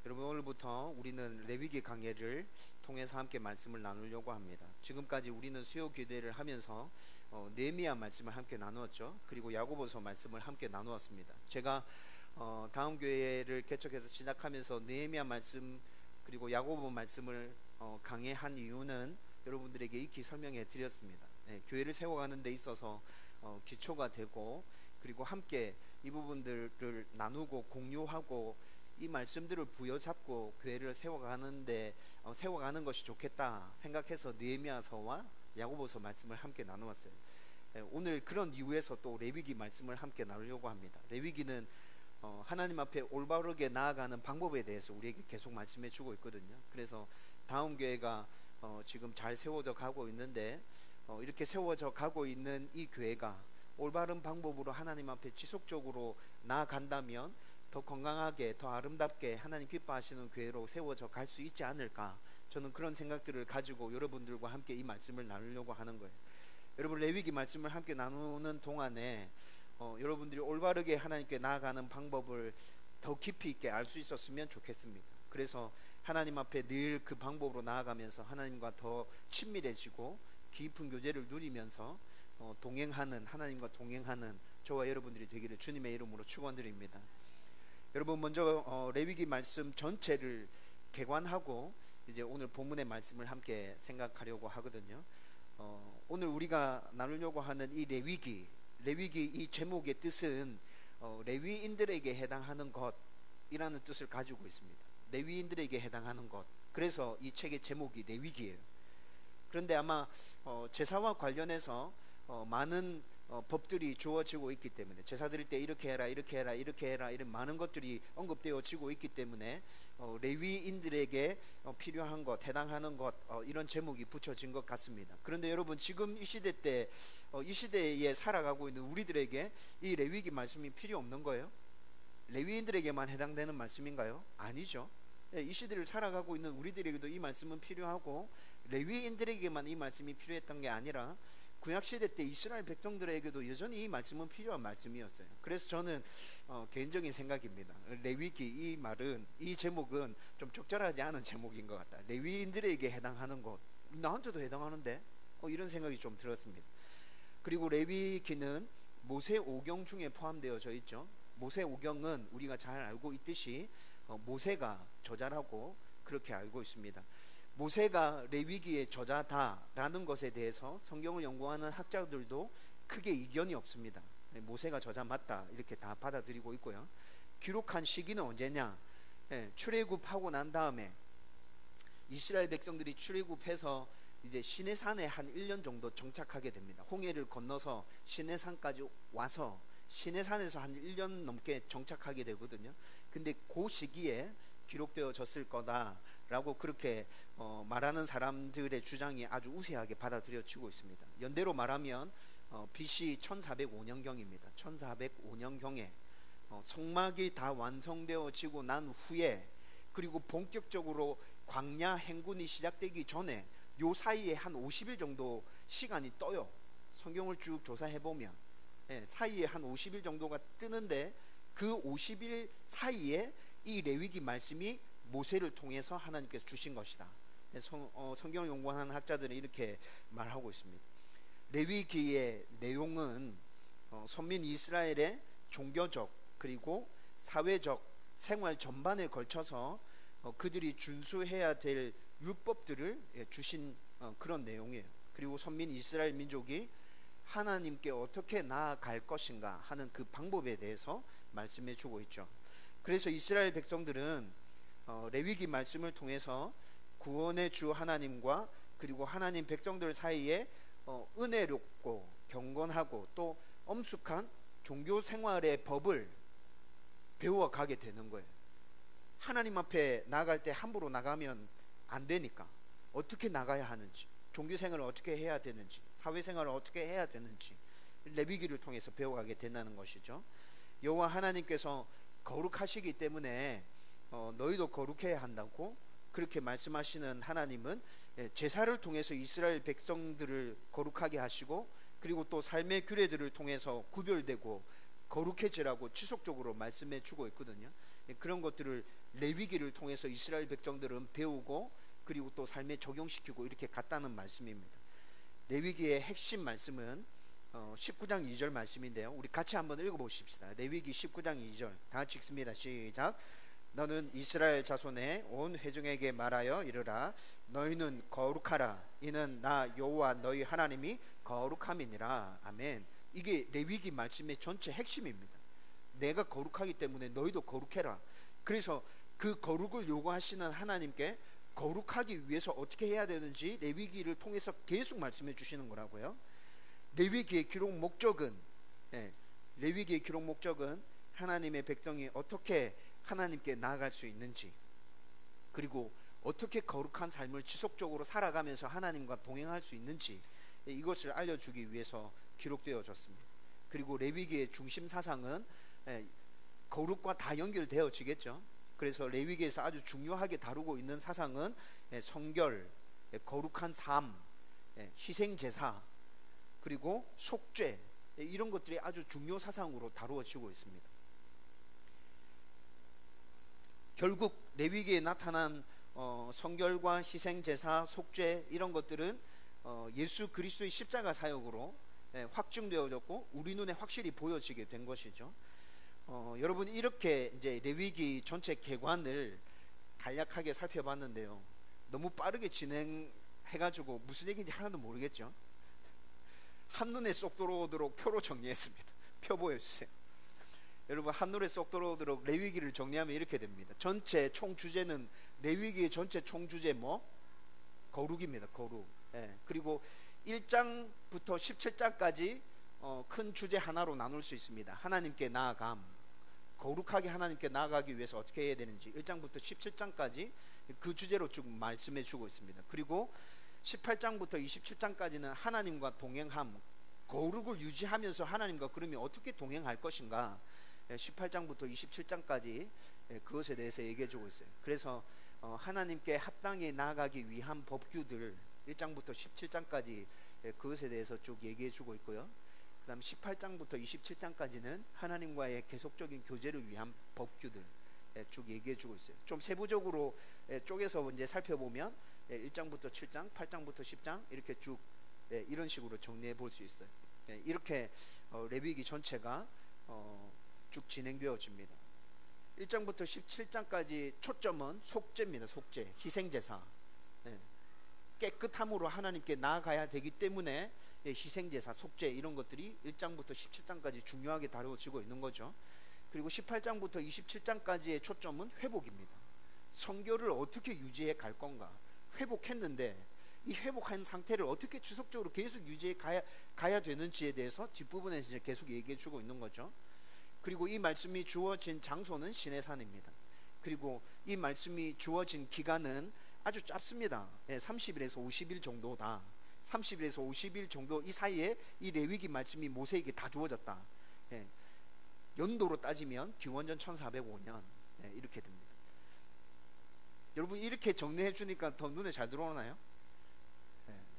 여러분, 오늘부터 우리는 레위기 강해를 통해서 함께 말씀을 나누려고 합니다. 지금까지 우리는 수요 기도회를 하면서 느헤미야 말씀을 함께 나누었죠. 그리고 야고보서 말씀을 함께 나누었습니다. 제가 다음 교회를 개척해서 시작하면서 느헤미야 말씀 그리고 야고보 말씀을 강해한 이유는 여러분들에게 익히 설명해 드렸습니다. 교회를 세워가는 데 있어서 기초가 되고, 그리고 함께 이 부분들을 나누고 공유하고 이 말씀들을 부여잡고 교회를 세워가는 것이 좋겠다 생각해서 느헤미야서와 야고보서 말씀을 함께 나누었어요. 오늘 그런 이유에서 또 레위기 말씀을 함께 나누려고 합니다. 레위기는 하나님 앞에 올바르게 나아가는 방법에 대해서 우리에게 계속 말씀해 주고 있거든요. 그래서 다음 교회가 지금 잘 세워져 가고 있는데, 이렇게 세워져 가고 있는 이 교회가 올바른 방법으로 하나님 앞에 지속적으로 나아간다면 더 건강하게, 더 아름답게 하나님 기뻐하시는 교회로 세워져 갈 수 있지 않을까, 저는 그런 생각들을 가지고 여러분들과 함께 이 말씀을 나누려고 하는 거예요. 여러분, 레위기 말씀을 함께 나누는 동안에 여러분들이 올바르게 하나님께 나아가는 방법을 더 깊이 있게 알 수 있었으면 좋겠습니다. 그래서 하나님 앞에 늘 그 방법으로 나아가면서 하나님과 더 친밀해지고 깊은 교제를 누리면서 하나님과 동행하는 저와 여러분들이 되기를 주님의 이름으로 축원드립니다. 여러분, 먼저 레위기 말씀 전체를 개관하고 이제 오늘 본문의 말씀을 함께 생각하려고 하거든요. 오늘 우리가 나누려고 하는 이 레위기 이 제목의 뜻은 레위인들에게 해당하는 것이라는 뜻을 가지고 있습니다. 레위인들에게 해당하는 것. 그래서 이 책의 제목이 레위기예요. 그런데 아마 제사와 관련해서 많은 법들이 주어지고 있기 때문에, 제사 드릴 때 이렇게 해라 이렇게 해라 이렇게 해라 이런 많은 것들이 언급되어지고 있기 때문에 레위인들에게 필요한 것, 해당하는 것, 이런 제목이 붙여진 것 같습니다. 그런데 여러분, 지금 이 시대에 살아가고 있는 우리들에게 이 레위기 말씀이 필요 없는 거예요? 레위인들에게만 해당되는 말씀인가요? 아니죠. 이 시대를 살아가고 있는 우리들에게도 이 말씀은 필요하고, 레위인들에게만 이 말씀이 필요했던 게 아니라 구약시대 때 이스라엘 백성들에게도 여전히 이 말씀은 필요한 말씀이었어요. 그래서 저는 개인적인 생각입니다. 레위기, 이 제목은 좀 적절하지 않은 제목인 것 같다. 레위인들에게 해당하는 것, 나한테도 해당하는데? 이런 생각이 좀 들었습니다. 그리고 레위기는 모세 오경 중에 포함되어져 있죠. 모세 오경은 우리가 잘 알고 있듯이 모세가 저자라고 그렇게 알고 있습니다. 모세가 레위기의 저자다라는 것에 대해서 성경을 연구하는 학자들도 크게 이견이 없습니다. 모세가 저자 맞다 이렇게 다 받아들이고 있고요. 기록한 시기는 언제냐? 출애굽하고 난 다음에 이스라엘 백성들이 출애굽해서 이제 시내산에 한 1년 정도 정착하게 됩니다. 홍해를 건너서 시내산까지 와서 시내산에서 한 1년 넘게 정착하게 되거든요. 근데 그 시기에 기록되어졌을 거다라고 그렇게 말하는 사람들의 주장이 아주 우세하게 받아들여지고 있습니다. 연대로 말하면 BC 1405년경입니다. 1405년경에 성막이 다 완성되어지고 난 후에, 그리고 본격적으로 광야 행군이 시작되기 전에 요 사이에 한 50일 정도 시간이 떠요. 성경을 쭉 조사해보면 사이에 한 50일 정도가 뜨는데, 그 50일 사이에 이 레위기 말씀이 모세를 통해서 하나님께서 주신 것이다. 성경을 연구하는 학자들은 이렇게 말하고 있습니다. 레위기의 내용은 선민 이스라엘의 종교적 그리고 사회적 생활 전반에 걸쳐서 그들이 준수해야 될 율법들을 주신 그런 내용이에요. 그리고 선민 이스라엘 민족이 하나님께 어떻게 나아갈 것인가 하는 그 방법에 대해서 말씀해 주고 있죠. 그래서 이스라엘 백성들은 레위기 말씀을 통해서 구원의 주 하나님과 그리고 하나님 백성들 사이에 은혜롭고 경건하고 또 엄숙한 종교 생활의 법을 배워가게 되는 거예요. 하나님 앞에 나갈 때 함부로 나가면 안 되니까 어떻게 나가야 하는지, 종교 생활을 어떻게 해야 되는지, 사회생활을 어떻게 해야 되는지 레위기를 통해서 배워가게 된다는 것이죠. 여호와 하나님께서 거룩하시기 때문에 너희도 거룩해야 한다고 그렇게 말씀하시는 하나님은 제사를 통해서 이스라엘 백성들을 거룩하게 하시고, 그리고 또 삶의 규례들을 통해서 구별되고 거룩해지라고 지속적으로 말씀해 주고 있거든요. 그런 것들을 레위기를 통해서 이스라엘 백성들은 배우고 그리고 또 삶에 적용시키고 이렇게 갔다는 말씀입니다. 레위기의 핵심 말씀은 19장 2절 말씀인데요. 우리 같이 한번 읽어보십시다. 레위기 19장 2절 다 같이 읽습니다. 시작. 너는 이스라엘 자손의 온 회중에게 말하여 이르라. 너희는 거룩하라. 이는 나 여호와 너희 하나님이 거룩함이니라. 아멘. 이게 레위기 말씀의 전체 핵심입니다. 내가 거룩하기 때문에 너희도 거룩해라. 그래서 그 거룩을 요구하시는 하나님께 거룩하기 위해서 어떻게 해야 되는지 레위기를 통해서 계속 말씀해 주시는 거라고요. 레위기의 기록 목적은 레위기의 기록 목적은 하나님의 백성이 어떻게 하나님께 나아갈 수 있는지, 그리고 어떻게 거룩한 삶을 지속적으로 살아가면서 하나님과 동행할 수 있는지, 이것을 알려주기 위해서 기록되어졌습니다. 그리고 레위기의 중심 사상은 거룩과 다 연결되어지겠죠. 그래서 레위기에서 아주 중요하게 다루고 있는 사상은 성결, 거룩한 삶, 희생제사, 그리고 속죄, 이런 것들이 아주 중요 사상으로 다루어지고 있습니다. 결국 레위기에 나타난 성결과 희생제사, 속죄, 이런 것들은 예수 그리스도의 십자가 사역으로 확증되어졌고 우리 눈에 확실히 보여지게 된 것이죠. 여러분, 이렇게 이제 레위기 전체 개관을 간략하게 살펴봤는데요. 너무 빠르게 진행해가지고 무슨 얘기인지 하나도 모르겠죠. 한눈에 쏙 들어오도록 표로 정리했습니다. 표 보여주세요. 여러분, 한눈에 쏙 들어오도록 레위기를 정리하면 이렇게 됩니다. 전체 총 주제는 레위기의 전체 총 주제 거룩입니다. 거룩. 그리고 1장부터 17장까지 큰 주제 하나로 나눌 수 있습니다. 하나님께 나아감, 거룩하게 하나님께 나아가기 위해서 어떻게 해야 되는지 1장부터 17장까지 그 주제로 쭉 말씀해 주고 있습니다. 그리고 18장부터 27장까지는 하나님과 동행함, 거룩을 유지하면서 하나님과 그러면 어떻게 동행할 것인가, 18장부터 27장까지 그것에 대해서 얘기해 주고 있어요. 그래서 하나님께 합당히 나아가기 위한 법규들 1장부터 17장까지 그것에 대해서 쭉 얘기해 주고 있고요. 그 다음 18장부터 27장까지는 하나님과의 계속적인 교제를 위한 법규들 쭉 얘기해 주고 있어요. 좀 세부적으로 쪼개서 이제 살펴보면 1장부터 7장, 8장부터 10장 이렇게 쭉 이런 식으로 정리해 볼 수 있어요. 이렇게 레위기 전체가 쭉 진행되어집니다. 1장부터 17장까지 초점은 속죄입니다. 속죄, 희생제사. 깨끗함으로 하나님께 나아가야 되기 때문에 희생제사, 속죄 이런 것들이 1장부터 17장까지 중요하게 다루어지고 있는 거죠. 그리고 18장부터 27장까지의 초점은 회복입니다. 성결을 어떻게 유지해 갈 건가, 회복했는데 이 회복한 상태를 어떻게 지속적으로 계속 유지해 가야 되는지에 대해서 뒷부분에서 이제 계속 얘기해 주고 있는 거죠. 그리고 이 말씀이 주어진 장소는 시내산입니다. 그리고 이 말씀이 주어진 기간은 아주 짧습니다. 30일에서 50일 정도다. 30일에서 50일 정도 이 사이에 이 레위기 말씀이 모세에게 다 주어졌다. 연도로 따지면 기원전 1405년 이렇게 됩니다. 여러분, 이렇게 정리해 주니까 더 눈에 잘 들어오나요?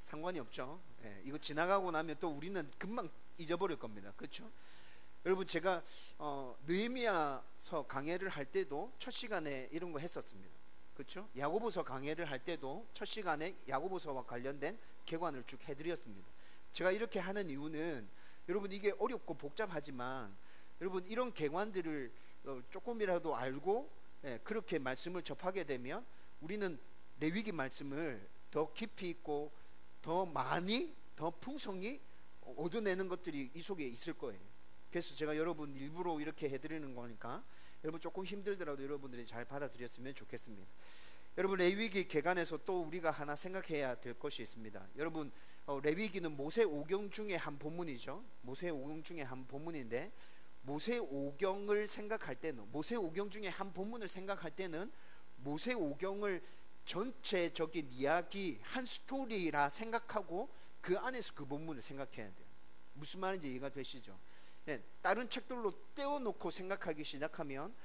상관이 없죠. 이거 지나가고 나면 또 우리는 금방 잊어버릴 겁니다. 그렇죠? 여러분, 제가 느헤미야서 강해를 할 때도 첫 시간에 이런 거 했었습니다. 그렇죠? 야고보서 강해를 할 때도 첫 시간에 야고보서와 관련된 개관을 쭉 해드렸습니다. 제가 이렇게 하는 이유는 여러분, 이게 어렵고 복잡하지만 여러분, 이런 개관들을 조금이라도 알고 그렇게 말씀을 접하게 되면 우리는 레위기 말씀을 더 깊이 있고 더 많이, 더 풍성히 얻어내는 것들이 이 속에 있을 거예요. 그래서 제가 여러분 일부러 이렇게 해드리는 거니까 여러분 조금 힘들더라도 여러분들이 잘 받아들였으면 좋겠습니다. 여러분, 레위기 개관에서 또 우리가 하나 생각해야 될 것이 있습니다. 여러분, 레위기는 모세 오경 중에 한 본문이죠. 모세 오경 중에 한 본문인데, 모세 오경을 생각할 때는, 모세 오경 중에 한 본문을 생각할 때는 모세 오경을 전체적인 이야기, 한 스토리라 생각하고 그 안에서 그 본문을 생각해야 돼요. 무슨 말인지 이해가 되시죠? 다른 책들로 떼어놓고 생각하기 시작하면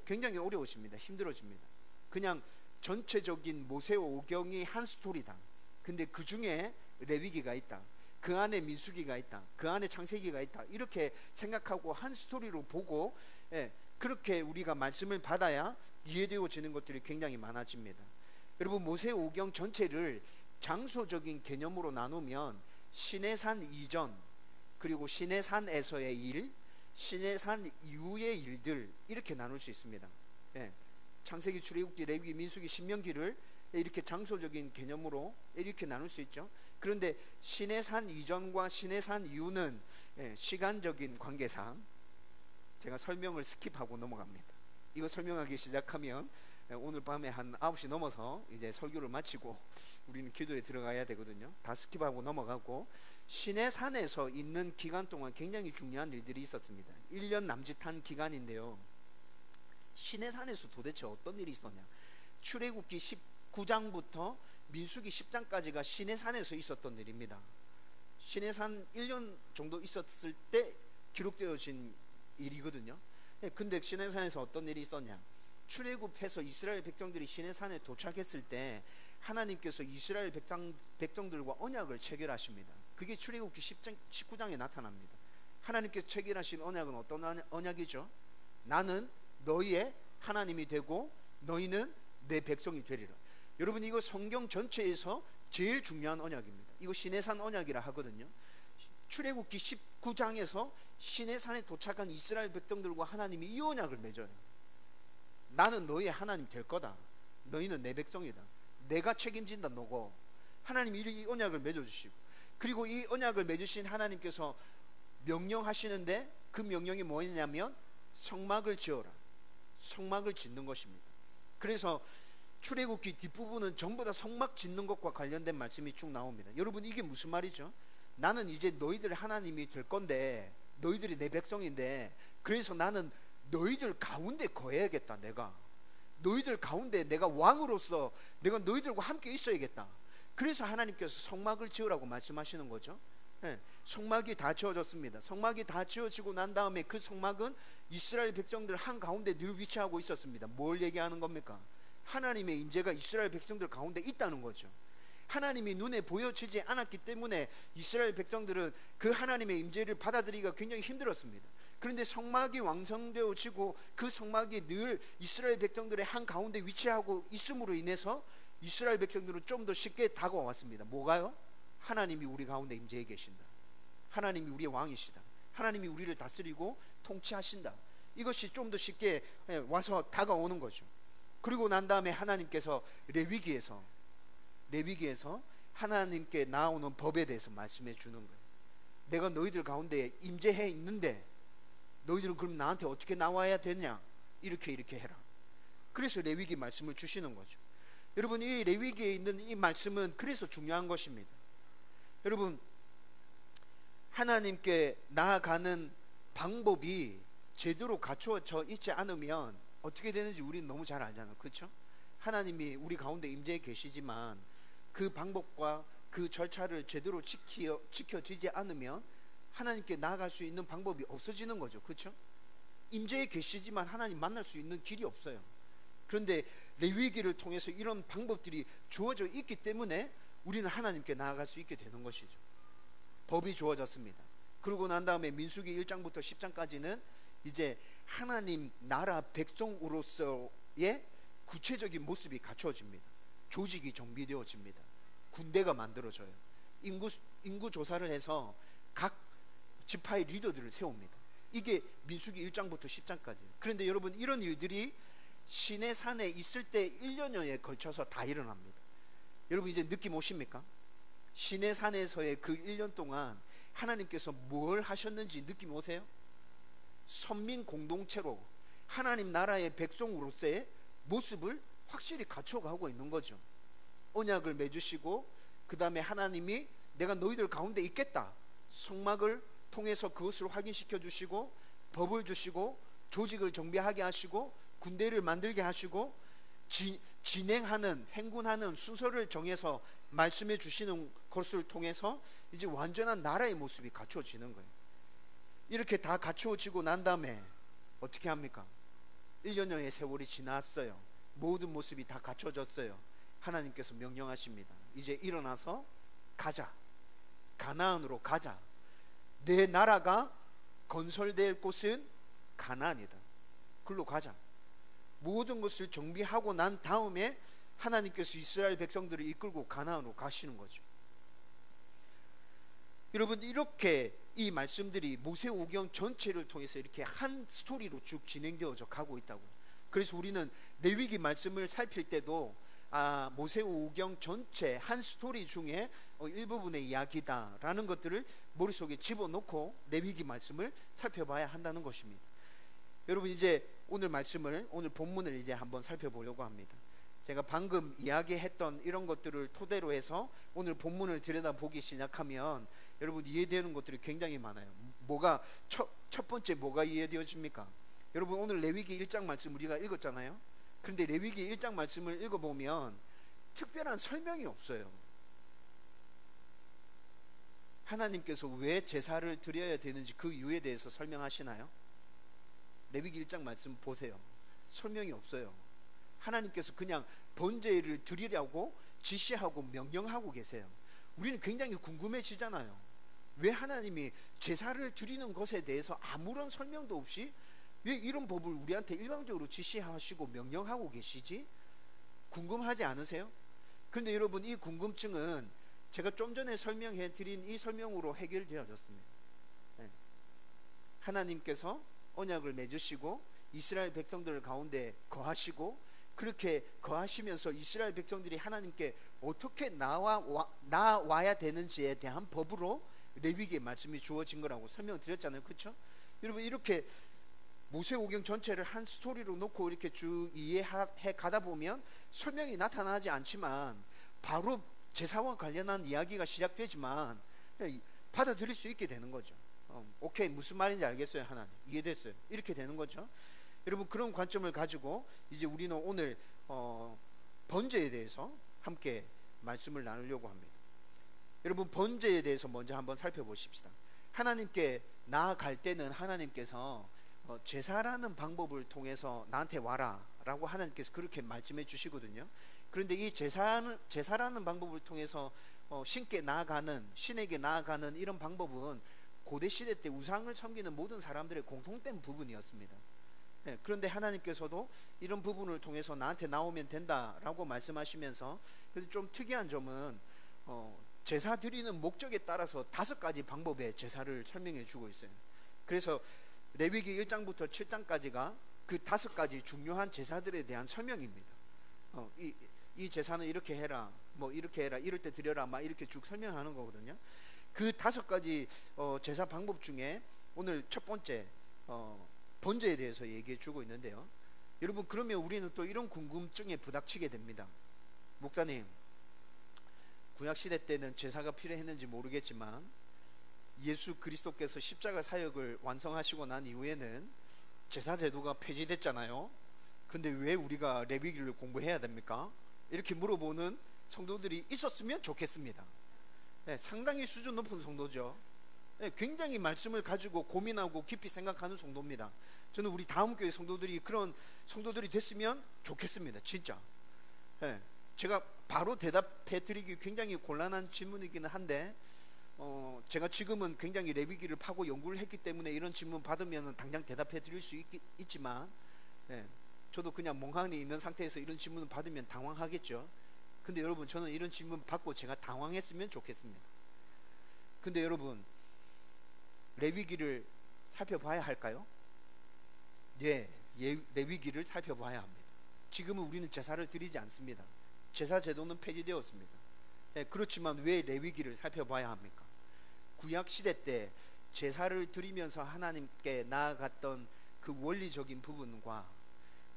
굉장히 어려워집니다. 힘들어집니다. 그냥 전체적인 모세 오경이 한 스토리다. 근데 그 중에 레위기가 있다, 그 안에 민수기가 있다, 그 안에 창세기가 있다, 이렇게 생각하고 한 스토리로 보고 그렇게 우리가 말씀을 받아야 이해되어지는 것들이 굉장히 많아집니다. 여러분, 모세오경 전체를 장소적인 개념으로 나누면 시내산 이전, 그리고 시내산에서의 일, 시내산 이후의 일들, 이렇게 나눌 수 있습니다. 예. 창세기, 출애굽기, 레위기, 민수기, 신명기를 이렇게 장소적인 개념으로 이렇게 나눌 수 있죠. 그런데 시내산 이전과 시내산 이후는 시간적인 관계상 제가 설명을 스킵하고 넘어갑니다. 이거 설명하기 시작하면 오늘 밤에 한 9시 넘어서 이제 설교를 마치고 우리는 기도에 들어가야 되거든요. 다 스킵하고 넘어가고, 시내산에서 있는 기간 동안 굉장히 중요한 일들이 있었습니다. 1년 남짓한 기간인데요, 시내산에서 도대체 어떤 일이 있었냐. 출애굽기 19장부터 민수기 10장까지가 시내산에서 있었던 일입니다. 시내산 1년 정도 있었을 때 기록되어진 일이거든요. 근데 시내산에서 어떤 일이 있었냐. 출애굽해서 이스라엘 백성들이 시내산에 도착했을 때 하나님께서 이스라엘 백성들과 언약을 체결하십니다. 그게 출애굽기 19장에 나타납니다. 하나님께서 체결하신 언약은 어떤 언약이죠? 나는 너희의 하나님이 되고 너희는 내 백성이 되리라. 여러분, 이거 성경 전체에서 제일 중요한 언약입니다. 이거 시내산 언약이라 하거든요. 출애굽기 19장에서 시내산에 도착한 이스라엘 백성들과 하나님이 이 언약을 맺어요. 나는 너희의 하나님 될 거다. 너희는 내 백성이다. 내가 책임진다. 너고. 하나님이 이 언약을 맺어주시고, 그리고 이 언약을 맺으신 하나님께서 명령하시는데 그 명령이 뭐였냐면 성막을 지어라. 성막을 짓는 것입니다. 그래서 출애굽기 뒷부분은 전부 다 성막 짓는 것과 관련된 말씀이 쭉 나옵니다. 여러분, 이게 무슨 말이죠? 나는 이제 너희들의 하나님이 될 건데, 너희들이 내 백성인데, 그래서 나는 너희들 가운데 거해야겠다. 내가 너희들 가운데 내가 왕으로서 내가 너희들과 함께 있어야겠다. 그래서 하나님께서 성막을 지으라고 말씀하시는 거죠. 성막이 다 지어졌습니다. 성막이 다 지어지고 난 다음에 그 성막은 이스라엘 백성들 한가운데 늘 위치하고 있었습니다. 뭘 얘기하는 겁니까? 하나님의 임재가 이스라엘 백성들 가운데 있다는 거죠. 하나님이 눈에 보여지지 않았기 때문에 이스라엘 백성들은 그 하나님의 임재를 받아들이기가 굉장히 힘들었습니다. 그런데 성막이 완성되어지고 그 성막이 늘 이스라엘 백성들의 한가운데 위치하고 있음으로 인해서 이스라엘 백성들은 좀 더 쉽게 다가왔습니다. 뭐가요? 하나님이 우리 가운데 임재해 계신다. 하나님이 우리의 왕이시다. 하나님이 우리를 다스리고 통치하신다. 이것이 좀 더 쉽게 와서 다가오는 거죠. 그리고 난 다음에 하나님께서 레위기에서 하나님께 나오는 법에 대해서 말씀해 주는 거예요. 내가 너희들 가운데 임재해 있는데 너희들은 그럼 나한테 어떻게 나와야 되냐? 이렇게 해라. 그래서 레위기 말씀을 주시는 거죠. 여러분, 이 레위기에 있는 이 말씀은 그래서 중요한 것입니다. 여러분, 하나님께 나아가는 방법이 제대로 갖춰져 있지 않으면 어떻게 되는지 우리는 너무 잘 알잖아요. 그렇죠? 하나님이 우리 가운데 임재해 계시지만 그 방법과 그 절차를 제대로 지켜지지 않으면 하나님께 나아갈 수 있는 방법이 없어지는 거죠. 그렇죠? 임재해 계시지만 하나님 만날 수 있는 길이 없어요. 그런데 레위기를 통해서 이런 방법들이 주어져 있기 때문에 우리는 하나님께 나아갈 수 있게 되는 것이죠. 법이 주어졌습니다. 그러고 난 다음에 민수기 1장부터 10장까지는 이제 하나님 나라 백성으로서의 구체적인 모습이 갖춰집니다. 조직이 정비되어집니다. 군대가 만들어져요. 인구 조사를 해서 각 지파의 리더들을 세웁니다. 이게 민수기 1장부터 10장까지. 그런데 여러분, 이런 일들이 시내산에 있을 때 1년여에 걸쳐서 다 일어납니다. 여러분, 이제 느낌 오십니까? 시내산에서의 그 1년 동안 하나님께서 뭘 하셨는지 느낌 오세요? 선민 공동체로 하나님 나라의 백성으로서의 모습을 확실히 갖춰가고 있는 거죠. 언약을 맺으시고 그 다음에 하나님이 내가 너희들 가운데 있겠다. 성막을 통해서 그것을 확인시켜 주시고 법을 주시고 조직을 정비하게 하시고 군대를 만들게 하시고 진행하는 행군하는 순서를 정해서 말씀해 주시는 것을 통해서 이제 완전한 나라의 모습이 갖춰지는 거예요. 이렇게 다 갖춰지고 난 다음에 어떻게 합니까? 1년여의 세월이 지났어요. 모든 모습이 다 갖춰졌어요. 하나님께서 명령하십니다. 이제 일어나서 가자. 가나안으로 가자. 내 나라가 건설될 곳은 가나안이다. 글로 가자. 모든 것을 정비하고 난 다음에 하나님께서 이스라엘 백성들을 이끌고 가나안으로 가시는 거죠. 여러분, 이렇게 이 말씀들이 모세오경 전체를 통해서 이렇게 한 스토리로 쭉 진행되어져 가고 있다고. 그래서 우리는 레위기 말씀을 살필 때도 모세오경 전체 한 스토리 중에 일부분의 이야기다라는 것들을 머릿속에 집어넣고 레위기 말씀을 살펴봐야 한다는 것입니다. 여러분, 이제 오늘 본문을 이제 한번 살펴보려고 합니다. 제가 방금 이야기했던 이런 것들을 토대로 해서 오늘 본문을 들여다보기 시작하면 여러분 이해되는 것들이 굉장히 많아요. 첫 번째 뭐가 이해되어집니까? 여러분, 오늘 레위기 1장 말씀 우리가 읽었잖아요. 그런데 레위기 1장 말씀을 읽어보면 특별한 설명이 없어요. 하나님께서 왜 제사를 드려야 되는지 그 이유에 대해서 설명하시나요? 레위기 1장 말씀 보세요. 설명이 없어요. 하나님께서 그냥 번제를 드리라고 지시하고 명령하고 계세요. 우리는 굉장히 궁금해지잖아요. 왜 하나님이 제사를 드리는 것에 대해서 아무런 설명도 없이 왜 이런 법을 우리한테 일방적으로 지시하시고 명령하고 계시지? 궁금하지 않으세요? 그런데 여러분, 이 궁금증은 제가 좀 전에 설명해 드린 이 설명으로 해결되어졌습니다. 하나님께서 언약을 맺으시고 이스라엘 백성들 가운데 거하시고, 그렇게 거하시면서 이스라엘 백성들이 하나님께 어떻게 나와야 되는지에 대한 법으로 레위기의 말씀이 주어진 거라고 설명드렸잖아요. 그렇죠? 여러분, 이렇게 모세오경 전체를 한 스토리로 놓고 이렇게 쭉 이해해 가다 보면 설명이 나타나지 않지만 바로 제사와 관련한 이야기가 시작되지만 받아들일 수 있게 되는 거죠. 오케이, 무슨 말인지 알겠어요. 하나님, 이해됐어요. 이렇게 되는 거죠. 여러분, 그런 관점을 가지고 이제 우리는 오늘 번제에 대해서 함께 말씀을 나누려고 합니다. 여러분, 번제에 대해서 먼저 한번 살펴보십시다. 하나님께 나아갈 때는 하나님께서 제사라는 방법을 통해서 나한테 와라 라고 하나님께서 그렇게 말씀해 주시거든요. 그런데 이 제사라는 방법을 통해서 신에게 나아가는 이런 방법은 고대 시대 때 우상을 섬기는 모든 사람들의 공통된 부분이었습니다. 그런데 하나님께서도 이런 부분을 통해서 나한테 나오면 된다라고 말씀하시면서, 그래서 좀 특이한 점은 제사 드리는 목적에 따라서 5가지 방법의 제사를 설명해 주고 있어요. 그래서 레위기 1장부터 7장까지가 그 5가지 중요한 제사들에 대한 설명입니다. 이 제사는 이렇게 해라, 뭐 이렇게 해라, 이럴 때 드려라, 막 이렇게 쭉 설명하는 거거든요. 그 5가지 제사 방법 중에 오늘 첫 번째 번제에 대해서 얘기해 주고 있는데요. 여러분, 그러면 우리는 또 이런 궁금증에 부닥치게 됩니다. 목사님, 구약시대 때는 제사가 필요했는지 모르겠지만 예수 그리스도께서 십자가 사역을 완성하시고 난 이후에는 제사 제도가 폐지됐잖아요. 근데 왜 우리가 레위기를 공부해야 됩니까? 이렇게 물어보는 성도들이 있었으면 좋겠습니다. 상당히 수준 높은 성도죠. 굉장히 말씀을 가지고 고민하고 깊이 생각하는 성도입니다. 저는 우리 다음 교회 성도들이 그런 성도들이 됐으면 좋겠습니다. 진짜. 제가 바로 대답해 드리기 굉장히 곤란한 질문이기는 한데 제가 지금은 굉장히 레위기를 파고 연구를 했기 때문에 이런 질문 받으면 당장 대답해 드릴 수 있지만 저도 그냥 멍하니 있는 상태에서 이런 질문을 받으면 당황하겠죠. 근데 여러분, 저는 이런 질문 받고 제가 당황했으면 좋겠습니다. 근데 여러분, 레위기를 살펴봐야 할까요? 네, 레위기를 살펴봐야 합니다. 지금은 우리는 제사를 드리지 않습니다. 제사 제도는 폐지되었습니다. 그렇지만 왜 레위기를 살펴봐야 합니까? 구약 시대 때 제사를 드리면서 하나님께 나아갔던 그 원리적인 부분과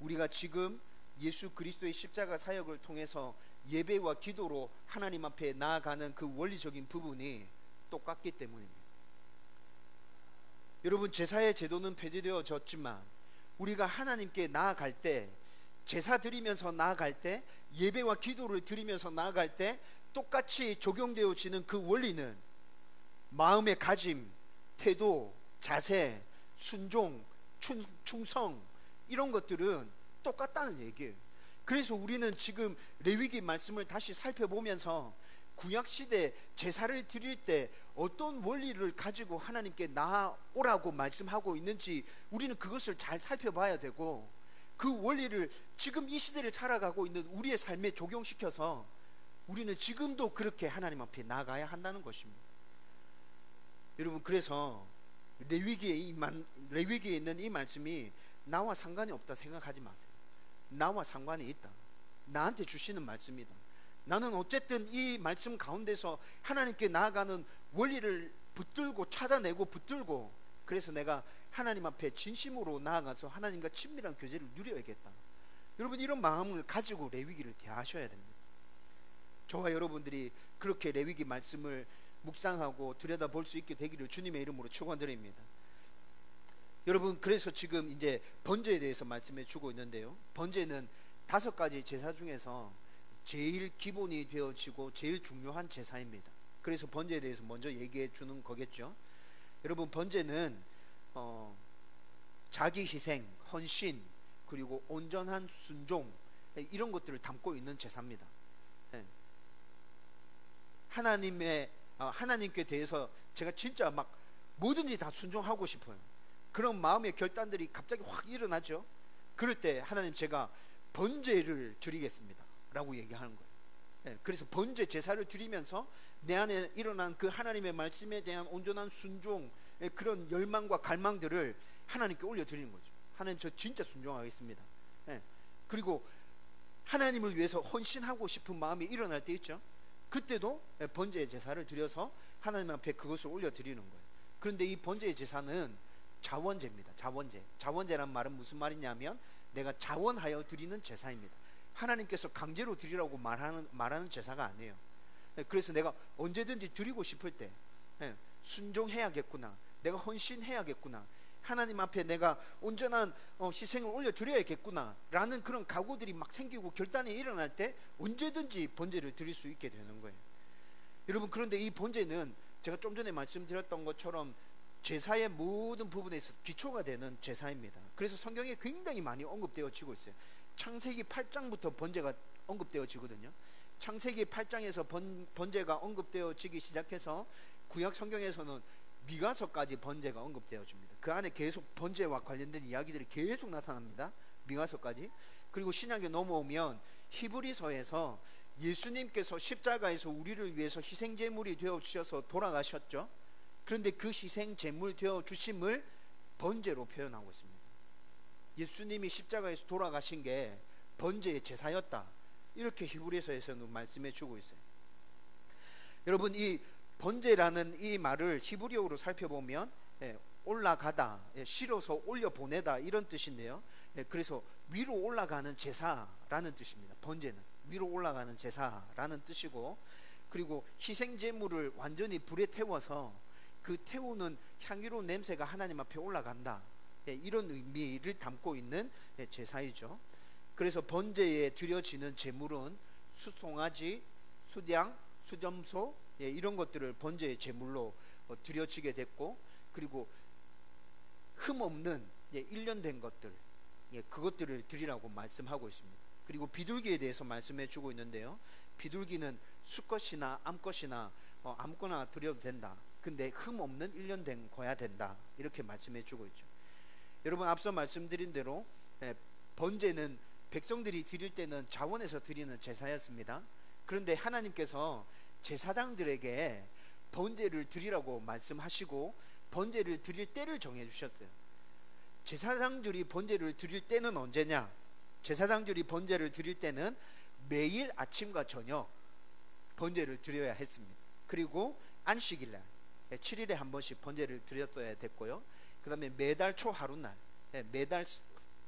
우리가 지금 예수 그리스도의 십자가 사역을 통해서 예배와 기도로 하나님 앞에 나아가는 그 원리적인 부분이 똑같기 때문입니다. 여러분, 제사의 제도는 폐지되어졌지만 우리가 하나님께 나아갈 때, 제사 드리면서 나아갈 때, 예배와 기도를 드리면서 나아갈 때 똑같이 적용되어지는 그 원리는 마음의 가짐, 태도, 자세, 순종, 충성, 이런 것들은 똑같다는 얘기예요. 그래서 우리는 지금 레위기 말씀을 다시 살펴보면서 구약 시대 제사를 드릴 때 어떤 원리를 가지고 하나님께 나오라고 말씀하고 있는지 우리는 그것을 잘 살펴봐야 되고, 그 원리를 지금 이 시대를 살아가고 있는 우리의 삶에 적용시켜서 우리는 지금도 그렇게 하나님 앞에 나가야 한다는 것입니다. 여러분, 그래서 레위기에 있는 이 말씀이 나와 상관이 없다 생각하지 마세요. 나와 상관이 있다. 나한테 주시는 말씀이다. 나는 어쨌든 이 말씀 가운데서 하나님께 나아가는 원리를 붙들고 찾아내고 붙들고, 그래서 내가 하나님 앞에 진심으로 나아가서 하나님과 친밀한 교제를 누려야겠다. 여러분, 이런 마음을 가지고 레위기를 대하셔야 됩니다. 저와 여러분들이 그렇게 레위기 말씀을 묵상하고 들여다볼 수 있게 되기를 주님의 이름으로 축원드립니다. 여러분, 그래서 지금 이제 번제에 대해서 말씀해 주고 있는데요, 번제는 5가지 제사 중에서 제일 기본이 되어지고 제일 중요한 제사입니다. 그래서 번제에 대해서 먼저 얘기해 주는 거겠죠. 여러분, 번제는 자기 희생, 헌신, 그리고 온전한 순종, 이런 것들을 담고 있는 제사입니다. 하나님께 대해서 제가 진짜 막 뭐든지 다 순종하고 싶어요. 그런 마음의 결단들이 갑자기 확 일어나죠. 그럴 때 하나님, 제가 번제를 드리겠습니다 라고 얘기하는 거예요. 그래서 번제 제사를 드리면서 내 안에 일어난 그 하나님의 말씀에 대한 온전한 순종, 그런 열망과 갈망들을 하나님께 올려드리는 거죠. 하나님, 저 진짜 순종하겠습니다. 그리고 하나님을 위해서 헌신하고 싶은 마음이 일어날 때 있죠. 그때도 번제의 제사를 드려서 하나님 앞에 그것을 올려드리는 거예요. 그런데 이 번제의 제사는 자원제입니다. 자원제란 말은 무슨 말이냐면 내가 자원하여 드리는 제사입니다. 하나님께서 강제로 드리라고 말하는 제사가 아니에요. 그래서 내가 언제든지 드리고 싶을 때 순종해야겠구나, 내가 헌신해야겠구나, 하나님 앞에 내가 온전한 희생을 올려드려야겠구나 라는 그런 각오들이 막 생기고 결단이 일어날 때 언제든지 번제를 드릴 수 있게 되는 거예요. 여러분, 그런데 이 번제는 제가 좀 전에 말씀드렸던 것처럼 제사의 모든 부분에서 기초가 되는 제사입니다. 그래서 성경에 굉장히 많이 언급되어지고 있어요. 창세기 8장부터 번제가 언급되어지거든요. 창세기 8장에서 번제가 언급되어지기 시작해서 구약 성경에서는 미가서까지 번제가 언급되어집니다. 그 안에 계속 번제와 관련된 이야기들이 계속 나타납니다. 미가서까지. 그리고 신약에 넘어오면 히브리서에서 예수님께서 십자가에서 우리를 위해서 희생제물이 되어주셔서 돌아가셨죠. 그런데 그 희생제물 되어주심을 번제로 표현하고 있습니다. 예수님이 십자가에서 돌아가신 게 번제의 제사였다, 이렇게 히브리서에서는 말씀해 주고 있어요. 여러분, 이 번제라는 이 말을 히브리어로 살펴보면 올라가다, 실어서 올려보내다, 이런 뜻인데요. 그래서 위로 올라가는 제사라는 뜻입니다. 번제는 위로 올라가는 제사라는 뜻이고, 그리고 희생제물을 완전히 불에 태워서 그 태우는 향기로운 냄새가 하나님 앞에 올라간다, 이런 의미를 담고 있는 제사이죠. 그래서 번제에 드려지는 제물은 수송아지, 수량, 수점소, 이런 것들을 번제의 제물로 드려지게 됐고, 그리고 흠없는 1년 된 것들, 그것들을 드리라고 말씀하고 있습니다. 그리고 비둘기에 대해서 말씀해 주고 있는데요, 비둘기는 수컷이나 암컷이나 아무거나 드려도 된다. 근데 흠없는 1년 된 거야 된다, 이렇게 말씀해 주고 있죠. 여러분, 앞서 말씀드린 대로 번제는 백성들이 드릴 때는 자원에서 드리는 제사였습니다. 그런데 하나님께서 제사장들에게 번제를 드리라고 말씀하시고 번제를 드릴 때를 정해 주셨어요. 제사장들이 번제를 드릴 때는 언제냐? 제사장들이 번제를 드릴 때는 매일 아침과 저녁 번제를 드려야 했습니다. 그리고 안식일날 7일에 한 번씩 번제를 드렸어야 됐고요. 그 다음에 매달 초 하루날, 매달